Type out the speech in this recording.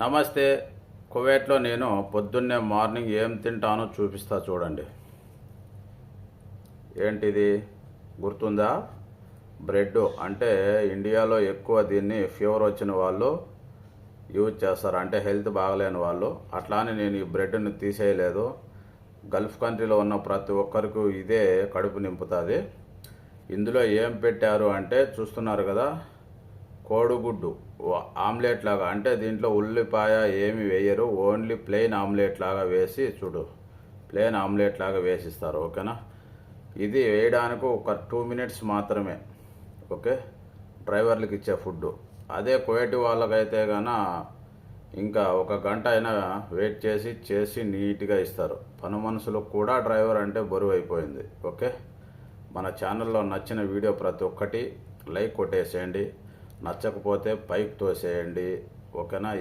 నమస్తే. కువైట్లో నేను పొద్దున్నే మార్నింగ్ ఏం తింటానో చూపిస్తా చూడండి. ఏంటిది గుర్తుందా? బ్రెడ్. అంటే ఇండియాలో ఎక్కువ దీన్ని ఫీవర్ వచ్చిన వాళ్ళు యూజ్ చేస్తారు, అంటే హెల్త్ బాగలేని వాళ్ళు. అట్లా అని నేను ఈ బ్రెడ్ని తీసేయలేదు. గల్ఫ్ కంట్రీలో ఉన్న ప్రతి ఒక్కరికి ఇదే కడుపు నింపుతుంది. ఇందులో ఏం పెట్టారు అంటే చూస్తున్నారు కదా, కోడిగుడ్డు ఆమ్లెట్ లాగా. అంటే దీంట్లో ఉల్లిపాయ ఏమి వేయరు, ఓన్లీ ప్లెయిన్ ఆమ్లెట్ లాగా వేసి చూడు, ప్లెయిన్ ఆమ్లెట్ లాగా వేసిస్తారు. ఓకేనా? ఇది వేయడానికి ఒక 2 మినిట్స్ మాత్రమే. ఓకే, డ్రైవర్లకు ఇచ్చే ఫుడ్. అదే కువైట్ వాళ్ళకైతే గాన ఇంకా 1 గంట అయినా వెయిట్ చేసి నీట్గా ఇస్తారు. పని మనుషులకు కూడా డ్రైవర్ అంటే బరువు అయిపోయింది. ఓకే, మన ఛానల్లో నచ్చిన వీడియో ప్రతి ఒక్కటి లైక్ కొట్టేసేయండి, నచ్చకపోతే పైకి తోసేయండి. ఓకేనా?